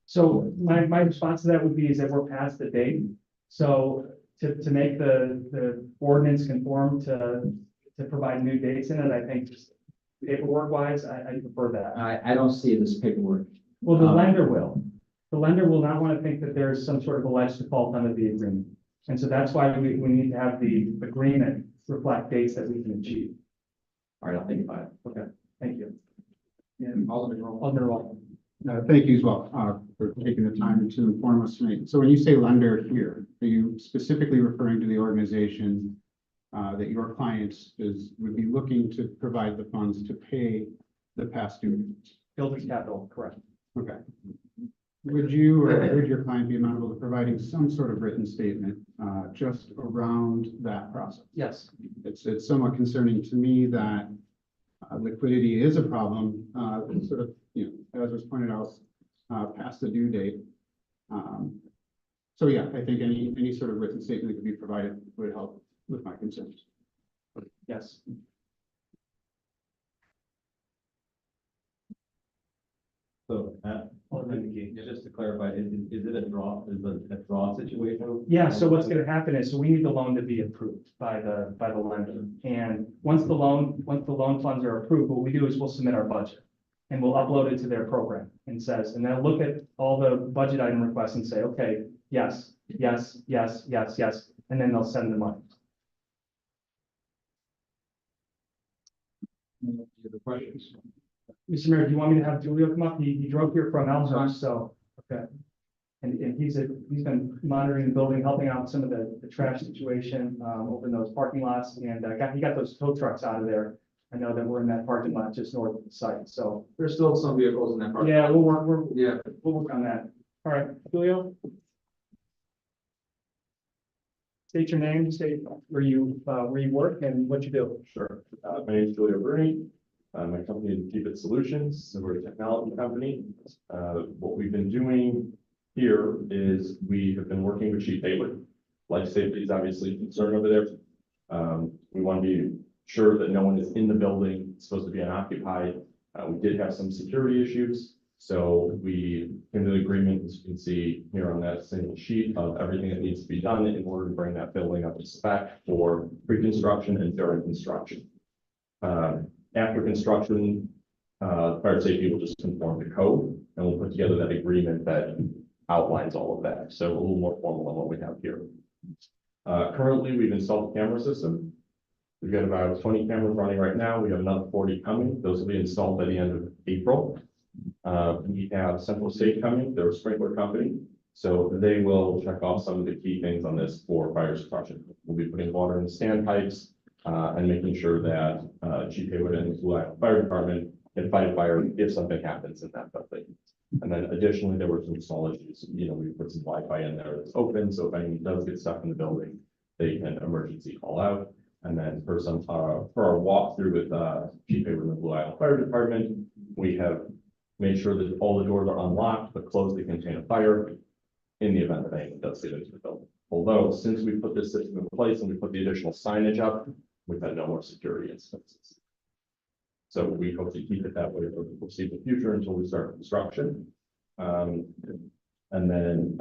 So my response to that would be is that we're past the date. So to make the ordinance conform to provide new dates in it, I think paperwork wise, I prefer that. I don't see this paperwork. Well, the lender will. The lender will not want to think that there's some sort of alleged default under the agreement. And so that's why we need to have the agreement reflect dates that we can achieve. All right, I'll think about it. Okay, thank you. Alderman Roll. Alderman Roll. Thank you as well, for taking the time to inform us tonight. So when you say lender here, are you specifically referring to the organization that your clients would be looking to provide the funds to pay the past due? Builders Capital, correct. Okay. Would you or would your client be amenable to providing some sort of written statement just around that process? Yes. It's somewhat concerning to me that liquidity is a problem, sort of, as was pointed out, past the due date. So yeah, I think any sort of written statement that could be provided would help with my concerns. Yes. So, Alderman McGee. just to clarify, is it a draw, a draw situation? Yeah, so what's gonna happen is, we need the loan to be approved by the lender. And once the loan funds are approved, what we do is we'll submit our budget. And we'll upload it to their program and they'll look at all the budget item requests and say, okay, yes, yes, yes, yes, yes, and then they'll send the money. Any other questions? Mr. Mayor, do you want me to have Julio come up? He drove here from Elmhurst, so, okay. And he's been monitoring the building, helping out with some of the trash situation, over in those parking lots, and, he got those tow trucks out of there. I know that we're in that parking lot just north of the site, so, There's still some vehicles in that park. yeah, we'll work on that. All right, Julio? State your name, state where you work and what you do. Sure. My name is Julio Bruni. My company is Keep It Solutions, so we're a technology company. What we've been doing here is we have been working with Chief Haywood. Life safety is obviously a concern over there. We want to be sure that no one is in the building. It's supposed to be unoccupied. We did have some security issues, so we came to the agreement, as you can see here on that single sheet, of everything that needs to be done in order to bring that building up to spec for pre-construction and during construction. After construction, fire safety will just conform to code, and we'll put together that agreement that outlines all of that. So a little more formal than what we have here. Currently, we've installed a camera system. We've got about 20 cameras running right now. We have another 40 coming. Those will be installed by the end of April. We have Central State coming. They're a sprinkler company. So they will check off some of the key things on this for fire suppression. We'll be putting water in the standpipes, and making sure that Chief Haywood and the Blue Island Fire Department can fight a fire if something happens in that building. And then additionally, there were some small issues. We put some Wi-Fi in there that's open, so if anyone does get stuck in the building, they can emergency call out. And then for our walkthrough with Chief Haywood and the Blue Island Fire Department, we have made sure that all the doors are unlocked but closed to contain a fire in the event that anyone does get into the building. Although, since we put this system in place and we put the additional signage up, we've had no more security instances. So we hope to keep it that way for the foreseeable future until we start construction. And then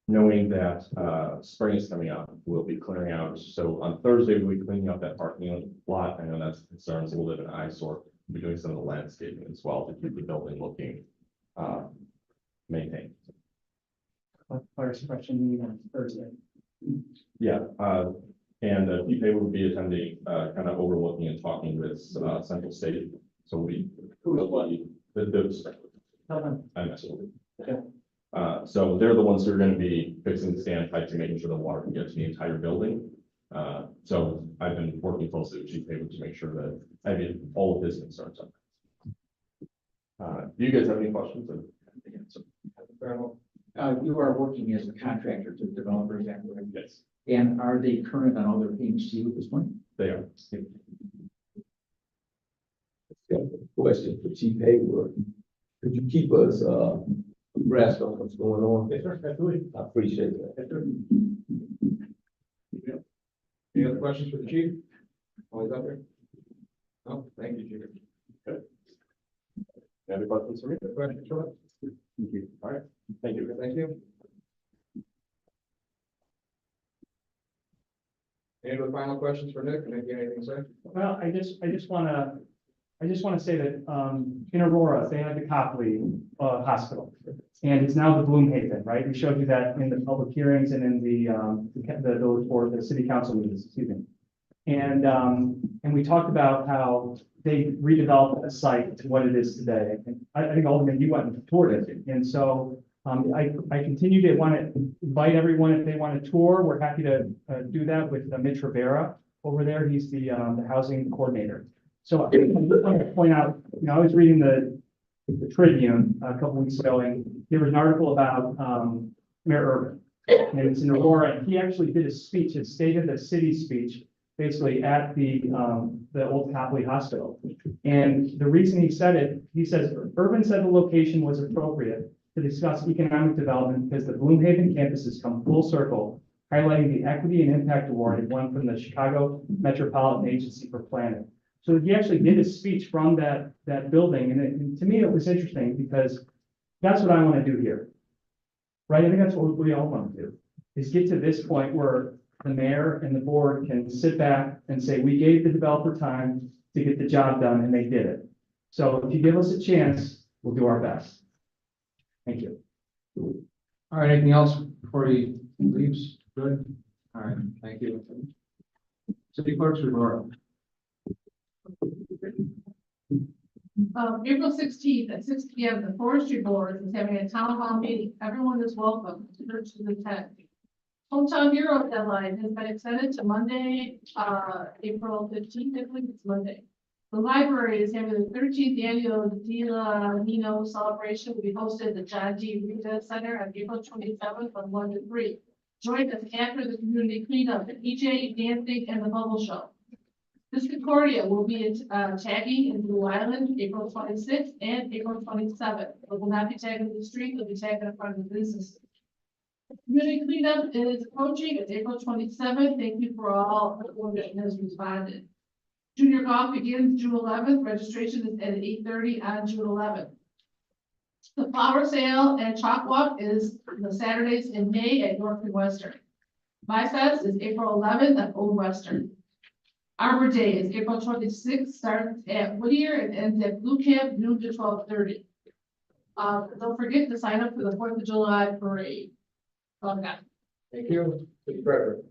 knowing that spring is coming up, we'll be clearing out. So on Thursday, we'll be cleaning up that parking lot. I know that's a concern, so we'll live in an eyesore. We'll be doing some of the landscaping as well to keep the building looking maintained. Fire suppression meeting on Thursday. Yeah, and Chief Haywood will be attending, kind of overlooking and talking with Central State. So we I messed with it. So they're the ones who are going to be fixing the standpipes and making sure the water can get to the entire building. So I've been working closely with Chief Haywood to make sure that I meet all of his concerns on that. Do you guys have any questions? You are working as a contractor to developers, Yes, and are they current on all their payments to you at this point? they are. Got a question for Chief Haywood. Could you keep us abreast on what's going on? Yes, sir, absolutely. I appreciate that. Yes, sir. Any other questions for the chief? Always up there? No, thank you, Chief. Any other questions for me? Questions for us? Thank you. All right, thank you. Thank you. Any other final questions for Nick? Nick, you have anything to say? Well, I just wanna I just want to say that, in Aurora, they had the Copley, Hospital. And it's now the Bloomhaven, right? We showed you that in the public hearings and in the city council meetings, excuse me. And we talked about how they redeveloped the site to what it is today. And I think Alderman, you went and toured it. And so, I continue to want to invite everyone, if they want to tour, we're happy to, do that with Mitch Rivera over there. He's the housing coordinator. So I just want to point out, I was reading the Tribune a couple weeks ago, and there was an article about, Mayor Urban. And it's in Aurora, and he actually did a speech, a State of the City speech, basically at the old Copley Hospital. And the reason he said it, he says, Urban said the location was appropriate to discuss economic development because the Bloomhaven campus has come full circle, highlighting the Equity and Impact Award it won from the Chicago Metropolitan Agency for Planning. So he actually did a speech from that building, and to me, it was interesting because that's what I want to do here. Right? I think that's what we all want to do, is get to this point where the mayor and the board can sit back and say, we gave the developer time to get the job done, and they did it. So if you give us a chance, we'll do our best. Thank you. All right, anything else before he leaves? Good. All right, thank you. City clerk's report. April 16th at 6 p.m., the Forestry Board is having a town hall meeting. Everyone is welcome to attend. Hometown Hero deadline has been extended to Monday, April 15th. I believe it's Monday. The library is having the 13th annual Dila Nino celebration will be hosted at the John D. Rita Center on April 27th from 1 to 3. Join us after the community cleanup, the DJ, dancing, and the bubble show. This Concordia will be tagging in Blue Island, April 26th and April 27th. It will not be tagging the street, it will be tagging in front of the businesses. Community cleanup is approaching, it's April 27th. Thank you for all that has responded. Junior golf begins June 11th. Registration is at 8:30 on June 11th. The flower sale and chalk walk is the Saturdays in May at York and Western. My Fest is April 11th at Old Western. Arbor Day is April 26th, starts at Whittier and ends at Blue Camp, noon to 12:30. Don't forget to sign up for the 4th of July parade. Okay. Thank you. City Treasurer.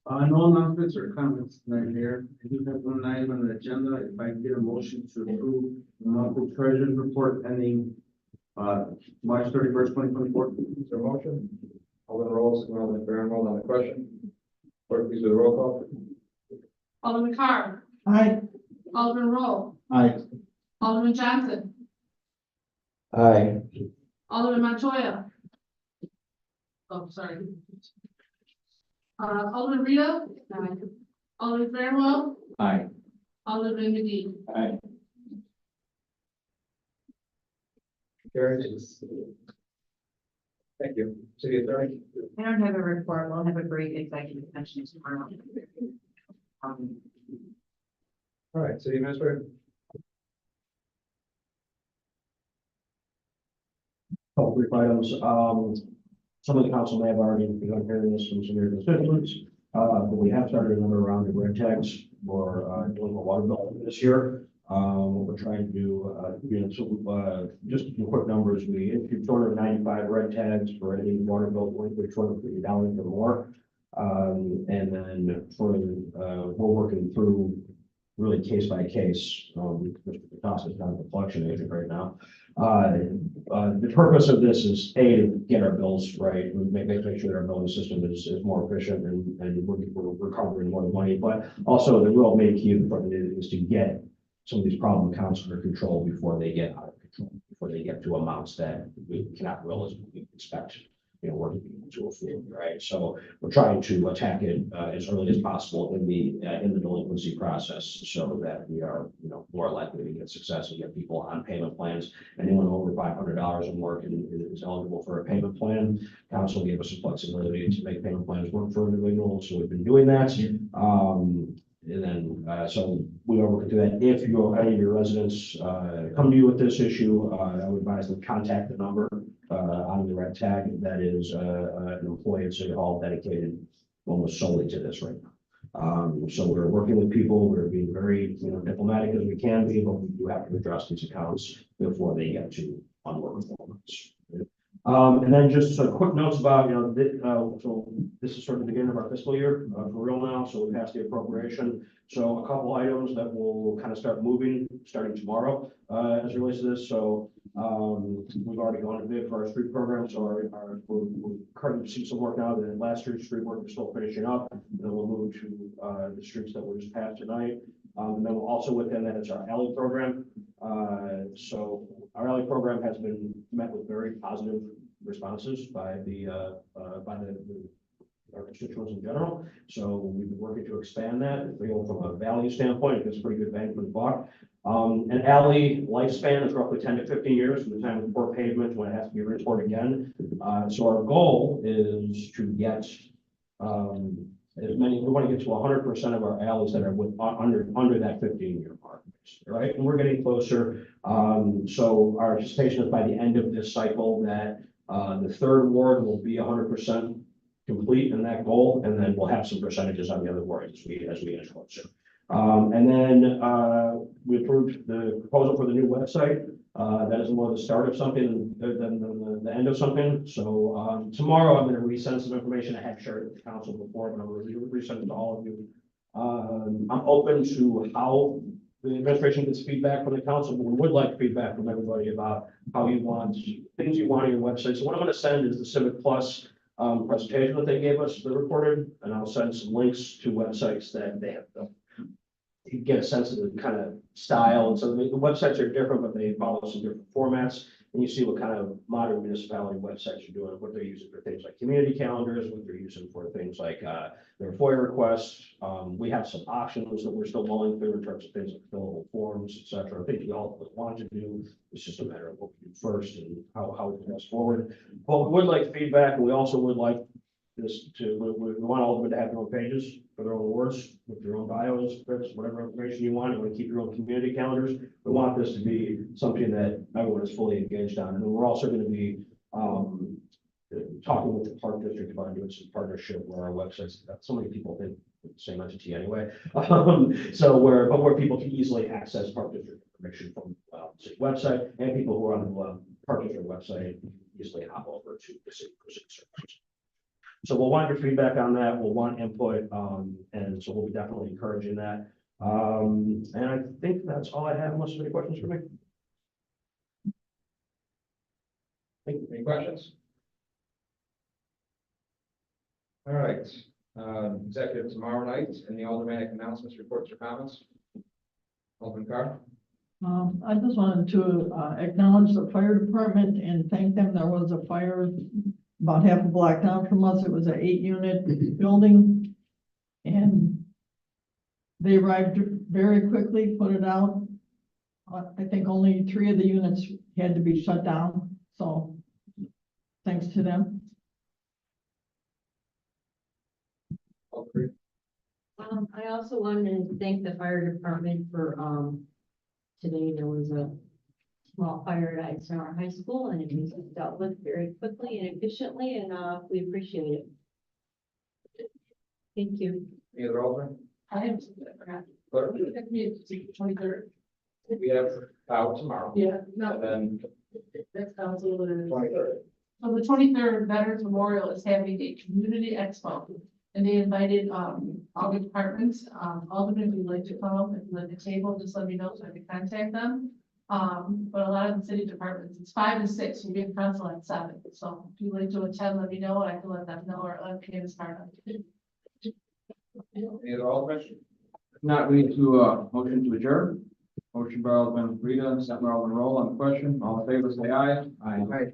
No announcements or comments tonight here. I do have one item on the agenda. If I can get a motion to approve the monthly treasurer's report ending March 31st, 2024. Is there a motion? Alderman Rolls, Alderman Fairwell on the question. Clerk, please do the roll call. Alderman Carr. Aye. Alderman Roll. Aye. Alderman Johnson. Aye. Alderman Montoya. Oh, sorry. Alderman Rita. Aye. Alderman Fairwell. Aye. Alderman McGee. Aye. Carries. Thank you. City Attorney. I don't have a report. We'll have a great executive session tomorrow. All right, City Administrator. Couple brief items. Some of the council may have already begun hearing this from some of your constituents. But we have started another round of red tags for doing the water bill this year. What we're trying to do, just a few quick numbers. We issued 295 red tags for any water bill going for $250 or more. And then we're working through really case by case. The cost is kind of a collection agent right now. The purpose of this is to get our bills right, make sure that our billing system is more efficient and we're recovering more money. But also the real main key of the front is to get some of these problem accounts under control before they get out of control, before they get to amounts that we cannot realistically expect, working to a field, right? So we're trying to attack it as early as possible in the delinquency process, so that we are, more likely to get success and get people on payment plans. Anyone over $500 and more is eligible for a payment plan. Council gave us some flexibility to make payment plans work for individuals, so we've been doing that. And then, so we are working through that. If any of your residents come to you with this issue, I would advise them contact the number on the red tag. That is an employee at City Hall dedicated almost solely to this right now. So we're working with people, we're being very, diplomatic as we can be, but we do have to address these accounts before they get to unworkable. And then just some quick notes about, so this is sort of the beginning of our fiscal year, for real now, so we passed the appropriation. So a couple items that will kind of start moving, starting tomorrow, as it relates to this, so, we've already gone to bid for our street program, so we're currently seeing some work now, the last year's street work is still finishing up, and then we'll move to, the streets that were just passed tonight. And then also within that is our alley program. So our alley program has been met with very positive responses by our constituents in general. So we've been working to expand that. From a value standpoint, it's pretty good bang for the buck. An alley lifespan is roughly 10 to 15 years from the time we pour pavement when it has to be restored again. So our goal is to get as many, we want to get to 100% of our alleys that are under that 15-year mark, right? And we're getting closer. So our anticipation is by the end of this cycle that the third ward will be 100% complete in that goal, and then we'll have some percentages on the other wards as we get closer. And then we approved the proposal for the new website. That is more the start of something than the end of something. So tomorrow I'm going to resend some information. I have shared it with the council before, but I'm going to resend it to all of you. I'm open to how the administration gets feedback from the council, but we would like feedback from everybody about how you want things you want on your website. So what I'm going to send is the Civic Plus presentation that they gave us, the recorded, and I'll send some links to websites that they have. You get a sense of the kind of style. And so the websites are different, but they follow some different formats. And you see what kind of modern municipality websites are doing, what they're using for things like community calendars, what they're using for things like their FOIA requests. We have some options that we're still mulling through in terms of things like fillable forms, et cetera. I think we all want to do. It's just a matter of what we do first and how we press forward. But we would like feedback, and we also would like this to, we want all of them to have their own pages for their own awards, with their own bios, scripts, whatever information you want. You want to keep your own community calendars. We want this to be something that everyone is fully engaged on. And then we're also going to be talking with the Park District about doing some partnership where our websites, so many people think the same entity anyway. So where people can easily access Park District information from the city website, and people who are on the Park District website easily hop over to the city services. So we'll want your feedback on that. We'll want input, and so we'll be definitely encouraging that. And I think that's all I have, unless there's any questions for me. Any questions? All right, executive tomorrow night, any aldermanic announcements, reports, or comments? Alderman Carr? I just wanted to acknowledge the fire department and thank them. There was a fire about half a block down from us. It was an 8-unit building, and they arrived very quickly, put it out. I think only 3 of the units had to be shut down, so thanks to them. I also wanted to thank the fire department for, today there was a small fire at Eisenhower High School, and it was dealt with very quickly and efficiently, and we appreciate it. Thank you. Any other alderman? I have something I forgot. Clerk? 23rd. We have out tomorrow. Yeah, no, And then that's council is. 23rd. So the 23rd Veterans Memorial is having a community expo, and they invited all the departments. Alderman, if you'd like to come and let the table, just let me know so I can contact them. But a lot of the city departments, it's 5 and 6, we'll be in council at 7. So if you'd like to attend, let me know, and I can let them know, or let Candace start on it. Any other alderman? If not, we need to motion to adjourn. Motion by Alderman Rita, second by Alderman Roll on the question. All in favor, say aye. Aye.